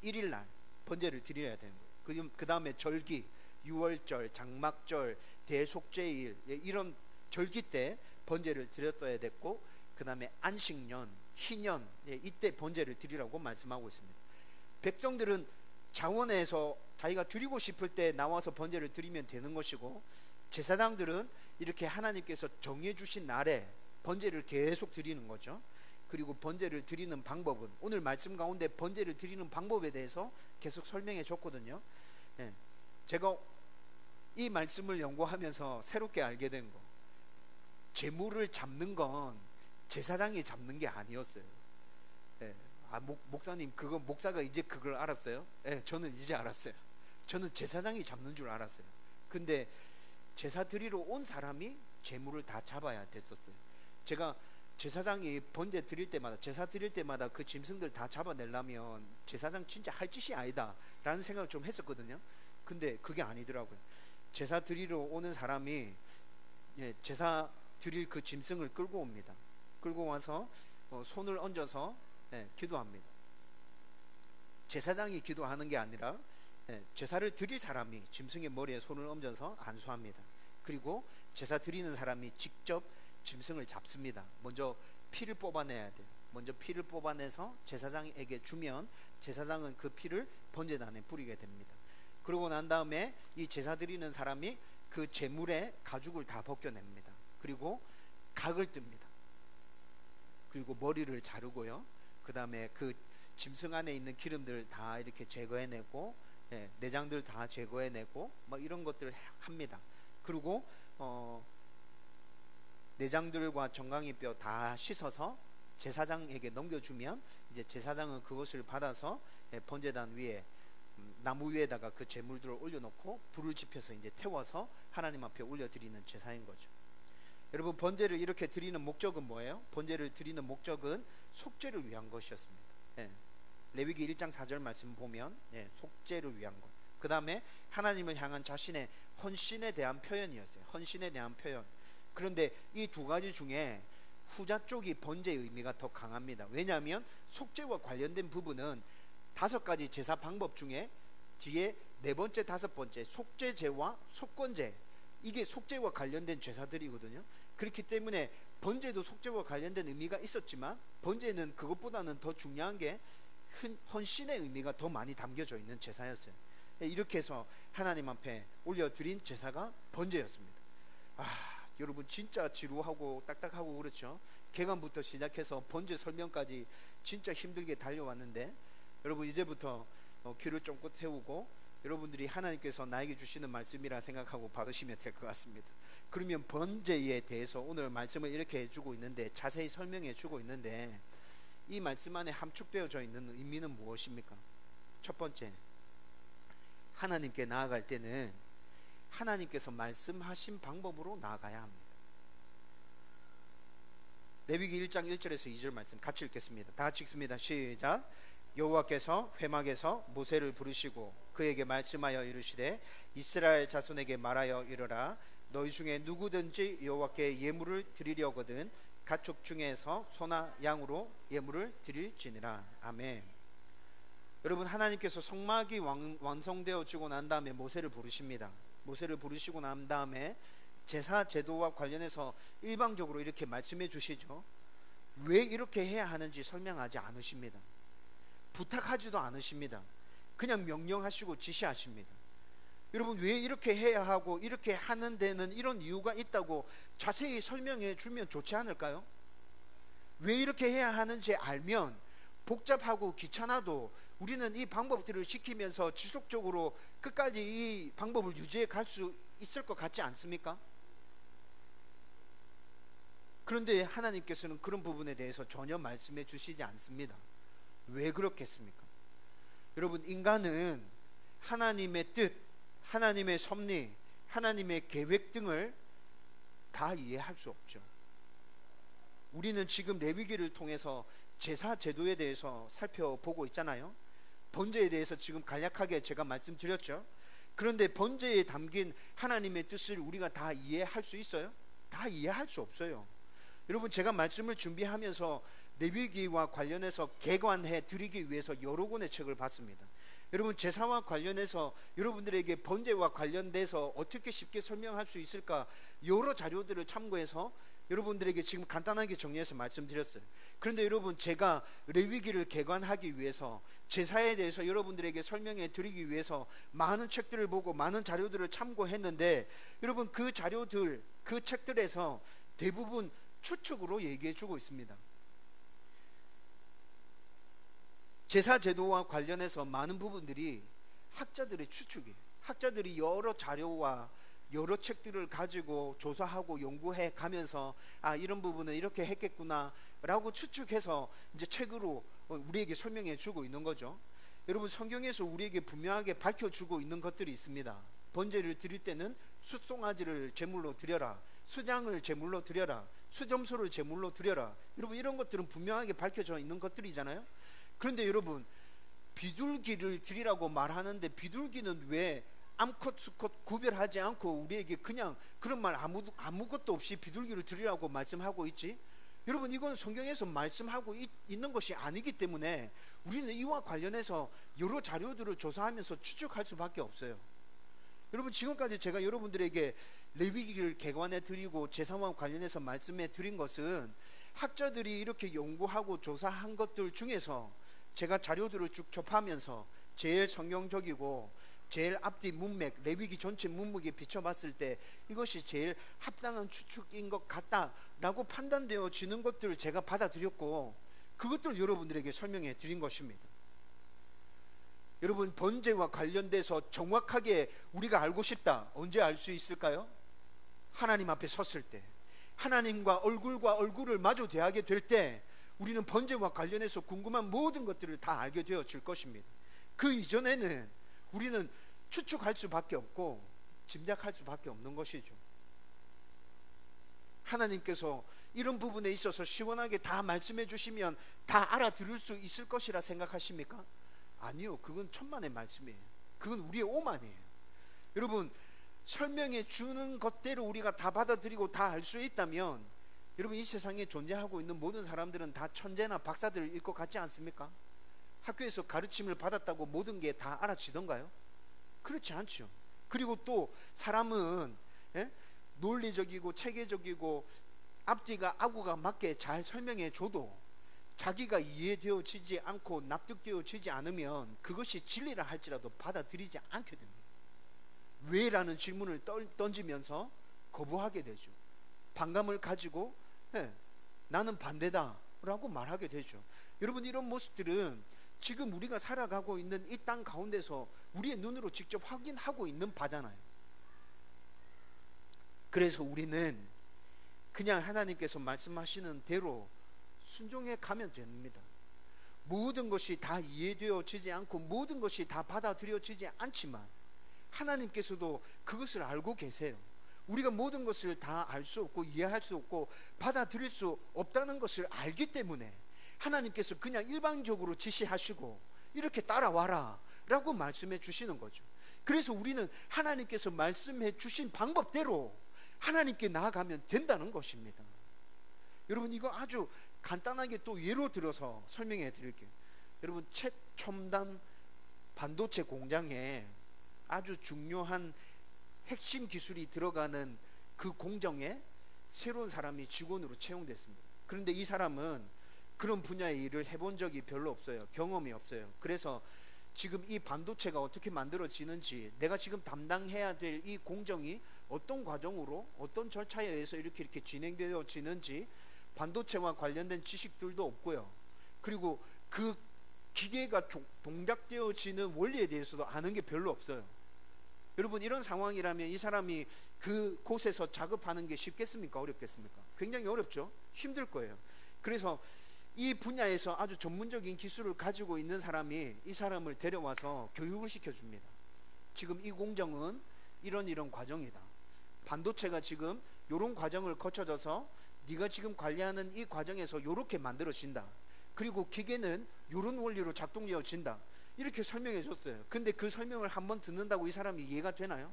1일날 번제를 드려야 되는 거예요. 그 다음에 절기, 6월절, 장막절, 대속제일, 이런 절기 때 번제를 드렸어야 됐고, 그 다음에 안식년, 희년, 이때 번제를 드리라고 말씀하고 있습니다. 백성들은 자원에서 자기가 드리고 싶을 때 나와서 번제를 드리면 되는 것이고, 제사장들은 이렇게 하나님께서 정해주신 날에 번제를 계속 드리는 거죠. 그리고 번제를 드리는 방법은 오늘 말씀 가운데 번제를 드리는 방법에 대해서 계속 설명해 줬거든요. 제가 이 말씀을 연구하면서 새롭게 알게 된 거, 재물을 잡는 건 제사장이 잡는 게 아니었어요. 예. 목사님, 그거 목사가 이제 그걸 알았어요? 예, 저는 이제 알았어요. 저는 제사장이 잡는 줄 알았어요. 근데 제사 드리러 온 사람이 재물을 다 잡아야 됐었어요. 제가 제사장이 번제 드릴 때마다, 제사 드릴 때마다 그 짐승들 다 잡아내려면 제사장 진짜 할 짓이 아니다 라는 생각을 좀 했었거든요. 근데 그게 아니더라고요. 제사 드리러 오는 사람이 제사 드릴 그 짐승을 끌고 옵니다. 끌고 와서 손을 얹어서 기도합니다. 제사장이 기도하는 게 아니라 제사를 드릴 사람이 짐승의 머리에 손을 얹어서 안수합니다. 그리고 제사 드리는 사람이 직접 짐승을 잡습니다. 먼저 피를 뽑아내야 돼요. 먼저 피를 뽑아내서 제사장에게 주면 제사장은 그 피를 번제단에 뿌리게 됩니다. 그러고 난 다음에 이 제사 드리는 사람이 그 제물의 가죽을 다 벗겨냅니다. 그리고 각을 뜹니다. 그리고 머리를 자르고요. 그 다음에 그 짐승 안에 있는 기름들 다 이렇게 제거해내고, 내장들 다 제거해내고 막 이런 것들을 합니다. 그리고 내장들과 정강이 뼈 다 씻어서 제사장에게 넘겨주면 이제 제사장은 그것을 받아서 번제단 위에 나무 위에다가 그 제물들을 올려놓고 불을 지펴서 이제 태워서 하나님 앞에 올려드리는 제사인 거죠. 여러분, 번제를 이렇게 드리는 목적은 뭐예요? 번제를 드리는 목적은 속죄를 위한 것이었습니다. 레위기 1장 4절 말씀 보면 속죄를 위한 것. 그 다음에 하나님을 향한 자신의 헌신에 대한 표현이었어요. 헌신에 대한 표현. 그런데 이 두 가지 중에 후자 쪽이 번제의 의미가 더 강합니다. 왜냐하면 속죄와 관련된 부분은 5가지 제사 방법 중에 뒤에 4번째, 5번째 속죄제와 속건제, 이게 속죄와 관련된 제사들이거든요. 그렇기 때문에 번제도 속죄와 관련된 의미가 있었지만 번제는 그것보다는 더 중요한 게 헌신의 의미가 더 많이 담겨져 있는 제사였어요. 이렇게 해서 하나님 앞에 올려드린 제사가 번제였습니다. 여러분, 진짜 지루하고 딱딱하고 그렇죠. 개간부터 시작해서 번제 설명까지 진짜 힘들게 달려왔는데, 여러분 이제부터 귀를 쫑긋 세우고 여러분들이 하나님께서 나에게 주시는 말씀이라 생각하고 받으시면 될 것 같습니다. 그러면 번제에 대해서 오늘 말씀을 이렇게 해주고 있는데, 자세히 설명해 주고 있는데, 이 말씀 안에 함축되어져 있는 의미는 무엇입니까? 첫 번째, 하나님께 나아갈 때는 하나님께서 말씀하신 방법으로 나아가야 합니다. 레위기 1장 1절에서 2절 말씀 같이 읽겠습니다. 다 같이 읽습니다. 시작. 여호와께서 회막에서 모세를 부르시고 그에게 말씀하여 이르시되, 이스라엘 자손에게 말하여 이르라. 너희 중에 누구든지 여호와께 예물을 드리려거든 가축 중에서 소나 양으로 예물을 드릴지니라. 아멘. 여러분, 하나님께서 성막이 완성되어지고 난 다음에 모세를 부르십니다. 모세를 부르시고 난 다음에 제사 제도와 관련해서 일방적으로 이렇게 말씀해 주시죠. 왜 이렇게 해야 하는지 설명하지 않으십니다. 부탁하지도 않으십니다. 그냥 명령하시고 지시하십니다. 여러분, 왜 이렇게 해야 하고 이렇게 하는 데는 이런 이유가 있다고 자세히 설명해 주면 좋지 않을까요? 왜 이렇게 해야 하는지 알면 복잡하고 귀찮아도 우리는 이 방법들을 지키면서 지속적으로 끝까지 이 방법을 유지해 갈 수 있을 것 같지 않습니까? 그런데 하나님께서는 그런 부분에 대해서 전혀 말씀해 주시지 않습니다. 왜 그렇겠습니까? 여러분, 인간은 하나님의 뜻, 하나님의 섭리, 하나님의 계획 등을 다 이해할 수 없죠. 우리는 지금 레위기를 통해서 제사 제도에 대해서 살펴보고 있잖아요. 번제에 대해서 지금 간략하게 제가 말씀드렸죠. 그런데 번제에 담긴 하나님의 뜻을 우리가 다 이해할 수 있어요? 다 이해할 수 없어요. 여러분, 제가 말씀을 준비하면서 레위기와 관련해서 개관해 드리기 위해서 여러 권의 책을 봤습니다. 여러분, 제사와 관련해서 여러분들에게 번제와 관련돼서 어떻게 쉽게 설명할 수 있을까 여러 자료들을 참고해서 여러분들에게 지금 간단하게 정리해서 말씀드렸어요. 그런데 여러분, 제가 레위기를 개관하기 위해서 제사에 대해서 여러분들에게 설명해 드리기 위해서 많은 책들을 보고 많은 자료들을 참고했는데, 여러분, 그 자료들, 그 책들에서 대부분 추측으로 얘기해 주고 있습니다. 제사 제도와 관련해서 많은 부분들이 학자들의 추측이에요. 학자들이 여러 자료와 여러 책들을 가지고 조사하고 연구해 가면서 이런 부분은 이렇게 했겠구나 라고 추측해서 이제 책으로 우리에게 설명해 주고 있는 거죠. 여러분, 성경에서 우리에게 분명하게 밝혀주고 있는 것들이 있습니다. 번제를 드릴 때는 숫송아지를 제물로 드려라, 수장을 제물로 드려라, 수점소를 제물로 드려라. 여러분, 이런 것들은 분명하게 밝혀져 있는 것들이잖아요. 그런데 여러분, 비둘기를 드리라고 말하는데 비둘기는 왜 암컷 수컷 구별하지 않고 우리에게 그냥 그런 말 아무것도 없이 비둘기를 드리라고 말씀하고 있지? 여러분, 이건 성경에서 말씀하고 있는 것이 아니기 때문에 우리는 이와 관련해서 여러 자료들을 조사하면서 추측할 수밖에 없어요. 여러분, 지금까지 제가 여러분들에게 레위기를 개관해 드리고 제사와 관련해서 말씀해 드린 것은 학자들이 이렇게 연구하고 조사한 것들 중에서 제가 자료들을 쭉 접하면서 제일 성경적이고 제일 앞뒤 문맥, 레위기 전체 문맥에 비춰봤을 때 이것이 제일 합당한 추측인 것 같다라고 판단되어지는 것들을 제가 받아들였고 그것들을 여러분들에게 설명해 드린 것입니다. 여러분, 번제와 관련돼서 정확하게 우리가 알고 싶다. 언제 알 수 있을까요? 하나님 앞에 섰을 때, 하나님과 얼굴과 얼굴을 마주 대하게 될 때 우리는 번제와 관련해서 궁금한 모든 것들을 다 알게 되어질 것입니다. 그 이전에는 우리는 추측할 수밖에 없고 짐작할 수밖에 없는 것이죠. 하나님께서 이런 부분에 있어서 시원하게 다 말씀해 주시면 다 알아들을 수 있을 것이라 생각하십니까? 아니요, 그건 천만의 말씀이에요. 그건 우리의 오만이에요. 여러분, 설명해 주는 것대로 우리가 다 받아들이고 다 알 수 있다면 여러분, 이 세상에 존재하고 있는 모든 사람들은 다 천재나 박사들일 것 같지 않습니까? 학교에서 가르침을 받았다고 모든 게 다 알아지던가요? 그렇지 않죠. 그리고 또 사람은 논리적이고 체계적이고 앞뒤가 아구가 맞게 잘 설명해 줘도 자기가 이해되어지지 않고 납득되어지지 않으면 그것이 진리라 할지라도 받아들이지 않게 됩니다. 왜? 라는 질문을 던지면서 거부하게 되죠. 반감을 가지고 나는 반대다 라고 말하게 되죠. 여러분, 이런 모습들은 지금 우리가 살아가고 있는 이 땅 가운데서 우리의 눈으로 직접 확인하고 있는 바잖아요. 그래서 우리는 그냥 하나님께서 말씀하시는 대로 순종해 가면 됩니다. 모든 것이 다 이해되어지지 않고 모든 것이 다 받아들여지지 않지만 하나님께서도 그것을 알고 계세요. 우리가 모든 것을 다 알 수 없고 이해할 수 없고 받아들일 수 없다는 것을 알기 때문에 하나님께서 그냥 일방적으로 지시하시고 이렇게 따라와라 라고 말씀해 주시는 거죠. 그래서 우리는 하나님께서 말씀해 주신 방법대로 하나님께 나아가면 된다는 것입니다. 여러분, 이거 아주 간단하게 또 예로 들어서 설명해 드릴게요. 여러분, 최첨단 반도체 공장에 아주 중요한 핵심 기술이 들어가는 그 공정에 새로운 사람이 직원으로 채용됐습니다. 그런데 이 사람은 그런 분야의 일을 해본 적이 별로 없어요. 경험이 없어요. 그래서 지금 이 반도체가 어떻게 만들어지는지, 내가 지금 담당해야 될 이 공정이 어떤 과정으로 어떤 절차에 의해서 이렇게 진행되어지는지 반도체와 관련된 지식들도 없고요. 그리고 그 기계가 동작되어지는 원리에 대해서도 아는 게 별로 없어요. 여러분, 이런 상황이라면 이 사람이 그 곳에서 작업하는 게 쉽겠습니까? 어렵겠습니까? 굉장히 어렵죠. 힘들 거예요. 그래서 이 분야에서 아주 전문적인 기술을 가지고 있는 사람이 이 사람을 데려와서 교육을 시켜줍니다. 지금 이 공정은 이런 과정이다. 반도체가 지금 이런 과정을 거쳐져서 네가 지금 관리하는 이 과정에서 이렇게 만들어진다. 그리고 기계는 이런 원리로 작동되어진다. 이렇게 설명해 줬어요. 근데 그 설명을 한번 듣는다고 이 사람이 이해가 되나요?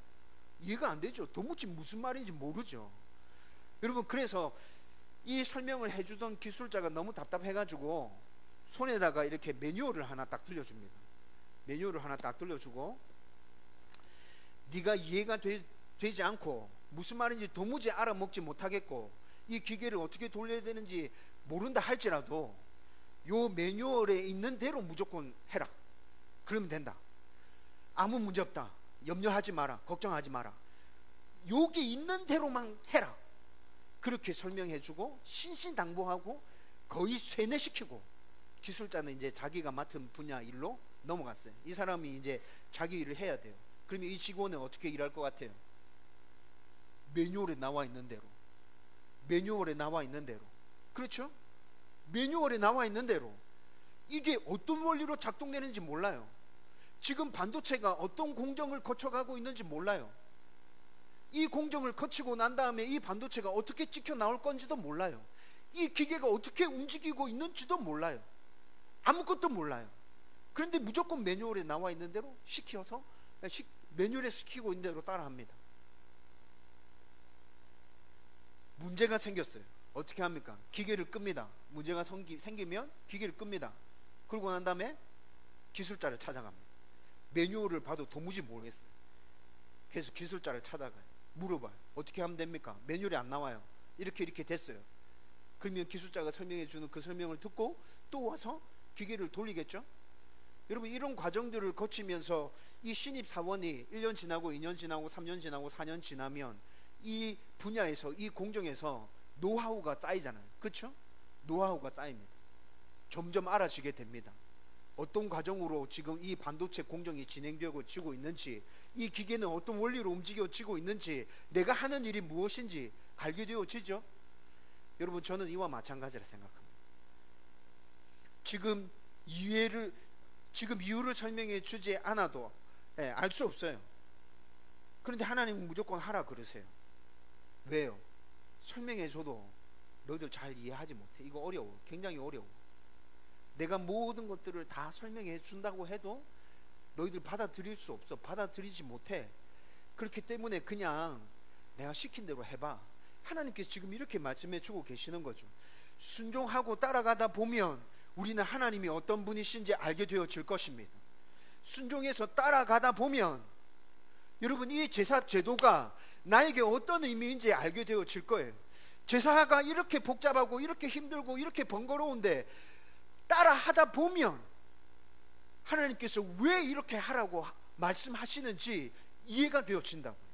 이해가 안 되죠. 도무지 무슨 말인지 모르죠. 여러분, 그래서 이 설명을 해주던 기술자가 너무 답답해가지고 손에다가 이렇게 매뉴얼을 하나 딱 들려줍니다. 매뉴얼을 하나 딱 들려주고, 네가 이해가 되지 않고 무슨 말인지 도무지 알아먹지 못하겠고 이 기계를 어떻게 돌려야 되는지 모른다 할지라도 요 매뉴얼에 있는 대로 무조건 해라. 그러면 된다. 아무 문제 없다. 염려하지 마라. 걱정하지 마라. 여기 있는 대로만 해라. 그렇게 설명해주고 신신당부하고 거의 쇠뇌시키고 기술자는 이제 자기가 맡은 분야 일로 넘어갔어요. 이 사람이 이제 자기 일을 해야 돼요. 그러면 이 직원은 어떻게 일할 것 같아요? 매뉴얼에 나와 있는 대로. 매뉴얼에 나와 있는 대로. 그렇죠? 매뉴얼에 나와 있는 대로. 이게 어떤 원리로 작동되는지 몰라요. 지금 반도체가 어떤 공정을 거쳐가고 있는지 몰라요. 이 공정을 거치고 난 다음에 이 반도체가 어떻게 찍혀 나올 건지도 몰라요. 이 기계가 어떻게 움직이고 있는지도 몰라요. 아무것도 몰라요. 그런데 무조건 매뉴얼에 나와 있는 대로 시켜서 매뉴얼에 시키고 있는 대로 따라합니다. 문제가 생겼어요. 어떻게 합니까? 기계를 끕니다. 문제가 생기면 기계를 끕니다. 그러고 난 다음에 기술자를 찾아갑니다. 매뉴얼을 봐도 도무지 모르겠어요. 그래서 기술자를 찾아가요. 물어봐요. 어떻게 하면 됩니까? 매뉴얼이 안 나와요. 이렇게 됐어요. 그러면 기술자가 설명해 주는 그 설명을 듣고 또 와서 기계를 돌리겠죠? 여러분, 이런 과정들을 거치면서 이 신입사원이 1년 지나고 2년 지나고 3년 지나고 4년 지나면 이 분야에서, 이 공정에서 노하우가 쌓이잖아요. 그렇죠? 노하우가 쌓입니다. 점점 알아지게 됩니다. 어떤 과정으로 지금 이 반도체 공정이 진행되고 있는지, 이 기계는 어떤 원리로 움직여지고 있는지, 내가 하는 일이 무엇인지 알게 되어지죠. 여러분, 저는 이와 마찬가지라 생각합니다. 지금 이유를 설명해 주지 않아도 알 수 없어요. 그런데 하나님은 무조건 하라 그러세요. 왜요? 설명해 줘도 너희들 잘 이해하지 못해. 이거 어려워. 굉장히 어려워. 내가 모든 것들을 다 설명해 준다고 해도 너희들 받아들일 수 없어. 받아들이지 못해. 그렇기 때문에 그냥 내가 시킨 대로 해봐. 하나님께서 지금 이렇게 말씀해 주고 계시는 거죠. 순종하고 따라가다 보면 우리는 하나님이 어떤 분이신지 알게 되어질 것입니다. 순종해서 따라가다 보면 여러분, 이 제사 제도가 나에게 어떤 의미인지 알게 되어질 거예요. 제사가 이렇게 복잡하고 이렇게 힘들고 이렇게 번거로운데 따라 하다 보면 하나님께서 왜 이렇게 하라고 말씀하시는지 이해가 되어진다고요.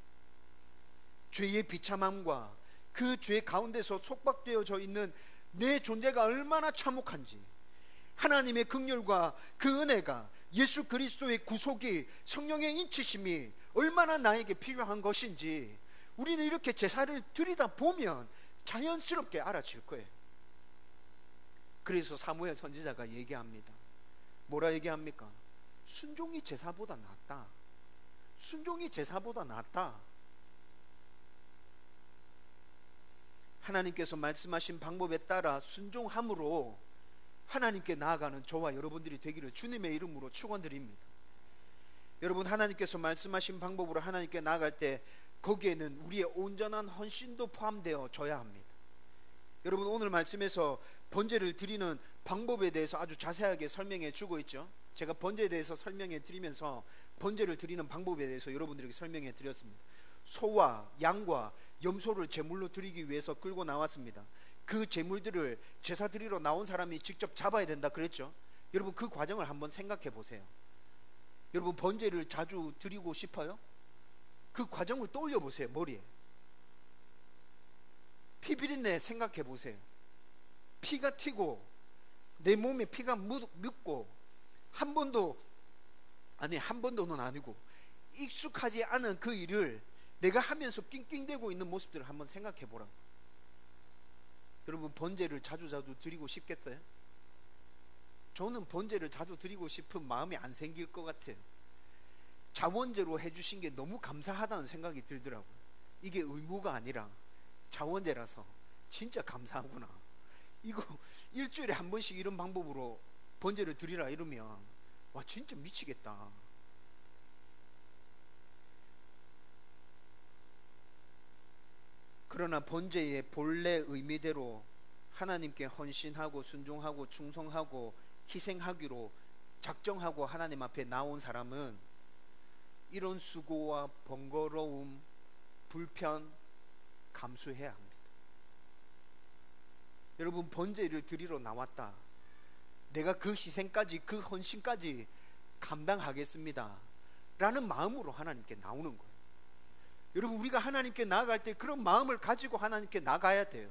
죄의 비참함과 그 죄 가운데서 속박되어져 있는 내 존재가 얼마나 참혹한지, 하나님의 긍휼과 그 은혜가, 예수 그리스도의 구속이, 성령의 인치심이 얼마나 나에게 필요한 것인지 우리는 이렇게 제사를 드리다 보면 자연스럽게 알아질 거예요. 그래서 사무엘 선지자가 얘기합니다. 뭐라 얘기합니까? 순종이 제사보다 낫다. 순종이 제사보다 낫다. 하나님께서 말씀하신 방법에 따라 순종함으로 하나님께 나아가는 저와 여러분들이 되기를 주님의 이름으로 축원드립니다. 여러분, 하나님께서 말씀하신 방법으로 하나님께 나아갈 때 거기에는 우리의 온전한 헌신도 포함되어져야 합니다. 여러분, 오늘 말씀에서 번제를 드리는 방법에 대해서 아주 자세하게 설명해 주고 있죠. 제가 번제에 대해서 설명해 드리면서 번제를 드리는 방법에 대해서 여러분들에게 설명해 드렸습니다. 소와 양과 염소를 제물로 드리기 위해서 끌고 나왔습니다. 그 제물들을 제사 드리러 나온 사람이 직접 잡아야 된다 그랬죠. 여러분, 그 과정을 한번 생각해 보세요. 여러분, 번제를 자주 드리고 싶어요? 그 과정을 떠올려 보세요. 머리에 피 비린내 생각해 보세요. 피가 튀고 내 몸에 피가 묻고 한 번도는 아니고 익숙하지 않은 그 일을 내가 하면서 낑낑대고 있는 모습들을 한번 생각해 보라고. 여러분, 번제를 자주 드리고 싶겠어요? 저는 번제를 자주 드리고 싶은 마음이 안 생길 것 같아요. 자원제로 해주신 게 너무 감사하다는 생각이 들더라고요. 이게 의무가 아니라 자원제라서 진짜 감사하구나. 이거 일주일에 한 번씩 이런 방법으로 번제를 드리라 이러면 와, 진짜 미치겠다. 그러나 번제의 본래 의미대로 하나님께 헌신하고 순종하고 충성하고 희생하기로 작정하고 하나님 앞에 나온 사람은 이런 수고와 번거로움, 불편 감수해야 합니다. 여러분, 번제를 드리러 나왔다. 내가 그 희생까지, 그 헌신까지 감당하겠습니다 라는 마음으로 하나님께 나오는 거예요. 여러분, 우리가 하나님께 나아갈 때 그런 마음을 가지고 하나님께 나가야 돼요.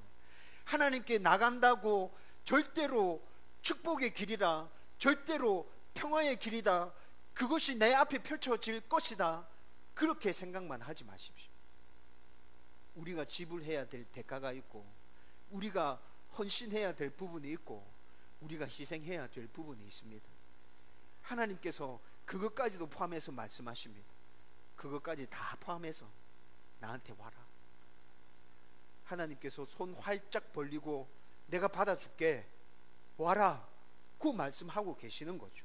하나님께 나간다고 절대로 축복의 길이다, 절대로 평화의 길이다, 그것이 내 앞에 펼쳐질 것이다, 그렇게 생각만 하지 마십시오. 우리가 지불해야 될 대가가 있고, 우리가 헌신해야 될 부분이 있고, 우리가 희생해야 될 부분이 있습니다. 하나님께서 그것까지도 포함해서 말씀하십니다. 그것까지 다 포함해서 나한테 와라. 하나님께서 손 활짝 벌리고 내가 받아줄게, 와라, 그 말씀하고 계시는 거죠.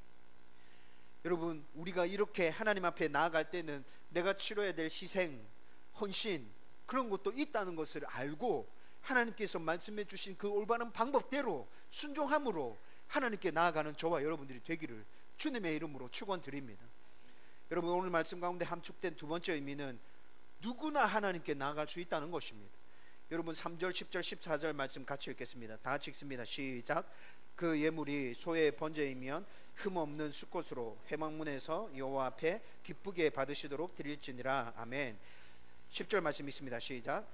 여러분, 우리가 이렇게 하나님 앞에 나아갈 때는 내가 치러야 될 희생, 헌신, 그런 것도 있다는 것을 알고 하나님께서 말씀해 주신 그 올바른 방법대로 순종함으로 하나님께 나아가는 저와 여러분들이 되기를 주님의 이름으로 축원드립니다. 여러분, 오늘 말씀 가운데 함축된 두 번째 의미는 누구나 하나님께 나아갈 수 있다는 것입니다. 여러분, 3절, 10절, 14절 말씀 같이 읽겠습니다. 다 같이 읽습니다. 시작. 그 예물이 소의 번제이면 흠없는 수꽃으로 회막문에서 여호와 앞에 기쁘게 받으시도록 드릴지니라. 아멘. 10절 말씀 있습니다. 시작.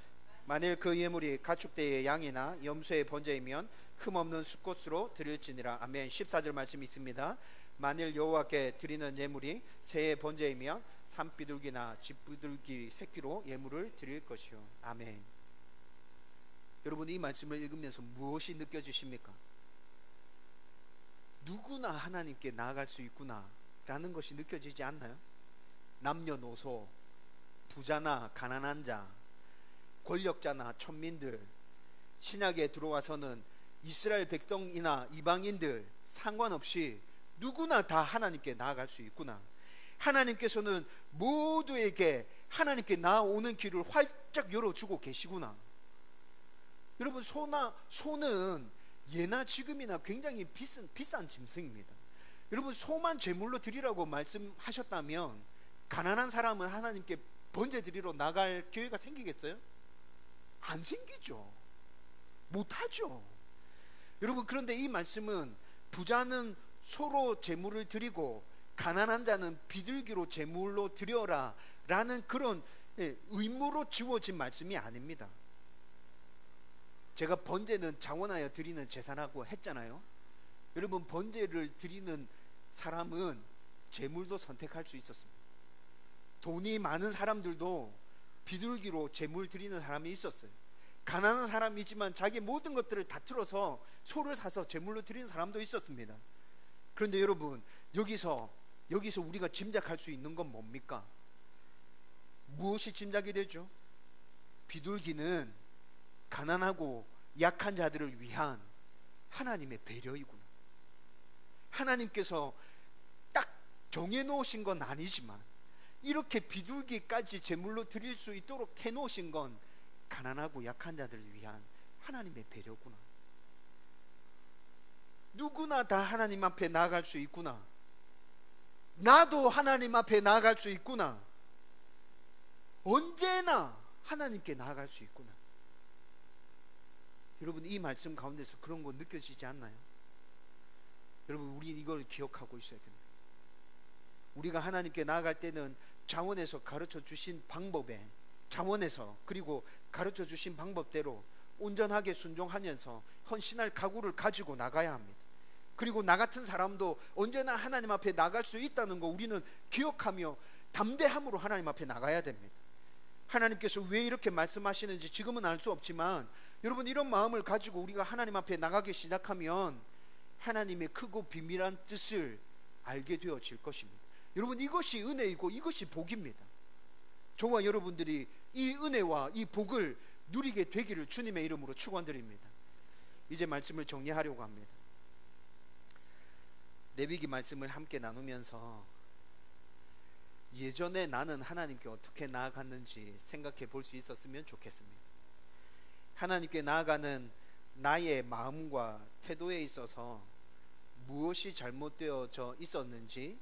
만일 그 예물이 가축대의 양이나 염소의 번제이면 흠없는 수꽃으로 드릴지니라. 아멘. 14절 말씀 있습니다. 만일 여호와께 드리는 예물이 새의 번제이면 산비둘기나 쥐비둘기 새끼로 예물을 드릴 것이요. 아멘. 여러분, 이 말씀을 읽으면서 무엇이 느껴지십니까? 누구나 하나님께 나아갈 수 있구나 라는 것이 느껴지지 않나요? 남녀노소, 부자나 가난한 자, 권력자나 천민들, 신약에 들어와서는 이스라엘 백성이나 이방인들 상관없이 누구나 다 하나님께 나아갈 수 있구나. 하나님께서는 모두에게 하나님께 나아오는 길을 활짝 열어주고 계시구나. 여러분, 소는 예나 지금이나 굉장히 비싼 짐승입니다. 여러분, 소만 제물로 드리라고 말씀하셨다면 가난한 사람은 하나님께 번제 드리러 나갈 기회가 생기겠어요? 안 생기죠. 못하죠. 여러분, 그런데 이 말씀은 부자는 소로 제물을 드리고 가난한 자는 비둘기로 제물로 드려라 라는 그런 의무로 지워진 말씀이 아닙니다. 제가 번제는 자원하여 드리는 제사라고 했잖아요. 여러분, 번제를 드리는 사람은 제물도 선택할 수 있었습니다. 돈이 많은 사람들도 비둘기로 제물 드리는 사람이 있었어요. 가난한 사람이지만 자기 모든 것들을 다 틀어서 소를 사서 제물로 드리는 사람도 있었습니다. 그런데 여러분, 여기서 우리가 짐작할 수 있는 건 뭡니까? 무엇이 짐작이 되죠? 비둘기는 가난하고 약한 자들을 위한 하나님의 배려이구나. 하나님께서 딱 정해놓으신 건 아니지만 이렇게 비둘기까지 제물로 드릴 수 있도록 해놓으신 건 가난하고 약한 자들을 위한 하나님의 배려구나. 누구나 다 하나님 앞에 나아갈 수 있구나. 나도 하나님 앞에 나아갈 수 있구나. 언제나 하나님께 나아갈 수 있구나. 여러분, 이 말씀 가운데서 그런 거 느껴지지 않나요? 여러분, 우리는 이걸 기억하고 있어야 됩니다. 우리가 하나님께 나아갈 때는 자원에서 가르쳐 주신 방법에, 자원에서 그리고 가르쳐 주신 방법대로 온전하게 순종하면서 헌신할 각오를 가지고 나가야 합니다. 그리고 나 같은 사람도 언제나 하나님 앞에 나갈 수 있다는 거 우리는 기억하며 담대함으로 하나님 앞에 나가야 됩니다. 하나님께서 왜 이렇게 말씀하시는지 지금은 알 수 없지만 여러분, 이런 마음을 가지고 우리가 하나님 앞에 나가기 시작하면 하나님의 크고 비밀한 뜻을 알게 되어질 것입니다. 여러분, 이것이 은혜이고 이것이 복입니다. 저와 여러분들이 이 은혜와 이 복을 누리게 되기를 주님의 이름으로 축원드립니다. 이제 말씀을 정리하려고 합니다. 레위기 말씀을 함께 나누면서 예전에 나는 하나님께 어떻게 나아갔는지 생각해 볼 수 있었으면 좋겠습니다. 하나님께 나아가는 나의 마음과 태도에 있어서 무엇이 잘못되어져 있었는지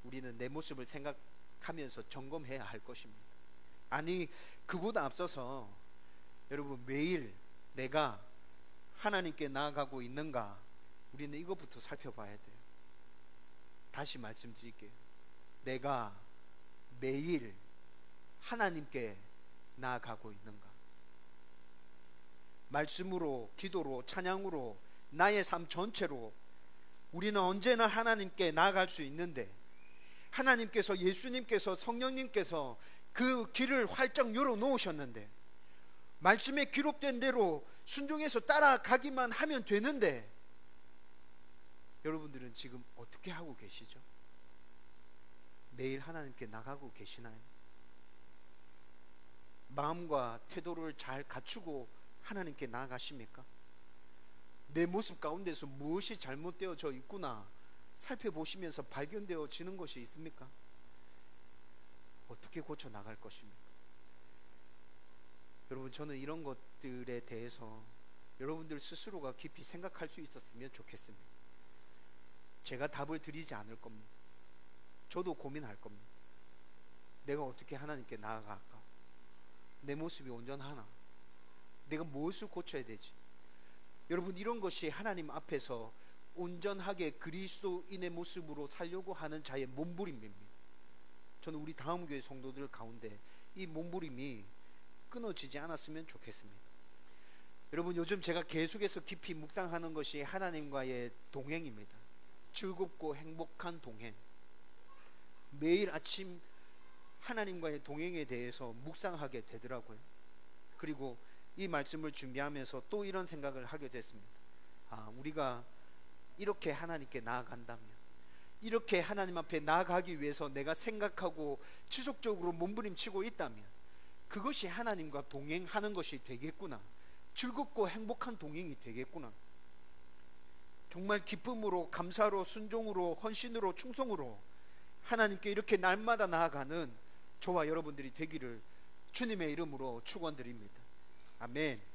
우리는 내 모습을 생각하면서 점검해야 할 것입니다. 아니, 그보다 앞서서 여러분, 매일 내가 하나님께 나아가고 있는가, 우리는 이것부터 살펴봐야 돼요. 다시 말씀드릴게요. 내가 매일 하나님께 나아가고 있는가? 말씀으로, 기도로, 찬양으로, 나의 삶 전체로 우리는 언제나 하나님께 나아갈 수 있는데, 하나님께서, 예수님께서, 성령님께서 그 길을 활짝 열어 놓으셨는데 말씀에 기록된 대로 순종해서 따라가기만 하면 되는데 여러분들은 지금 어떻게 하고 계시죠? 매일 하나님께 나가고 계시나요? 마음과 태도를 잘 갖추고 하나님께 나아가십니까? 내 모습 가운데서 무엇이 잘못되어져 있구나 살펴보시면서 발견되어지는 것이 있습니까? 어떻게 고쳐 나갈 것입니까? 여러분, 저는 이런 것들에 대해서 여러분들 스스로가 깊이 생각할 수 있었으면 좋겠습니다. 제가 답을 드리지 않을 겁니다. 저도 고민할 겁니다. 내가 어떻게 하나님께 나아갈까? 내 모습이 온전하나? 내가 무엇을 고쳐야 되지? 여러분, 이런 것이 하나님 앞에서 온전하게 그리스도인의 모습으로 살려고 하는 자의 몸부림입니다. 저는 우리 다음교회 성도들 가운데 이 몸부림이 끊어지지 않았으면 좋겠습니다. 여러분, 요즘 제가 계속해서 깊이 묵상하는 것이 하나님과의 동행입니다. 즐겁고 행복한 동행. 매일 아침 하나님과의 동행에 대해서 묵상하게 되더라고요. 그리고 이 말씀을 준비하면서 또 이런 생각을 하게 됐습니다. 우리가 이렇게 하나님께 나아간다면, 이렇게 하나님 앞에 나아가기 위해서 내가 생각하고 지속적으로 몸부림치고 있다면 그것이 하나님과 동행하는 것이 되겠구나. 즐겁고 행복한 동행이 되겠구나. 정말 기쁨으로, 감사로, 순종으로, 헌신으로, 충성으로 하나님께 이렇게 날마다 나아가는 저와 여러분들이 되기를 주님의 이름으로 축원드립니다. 아멘.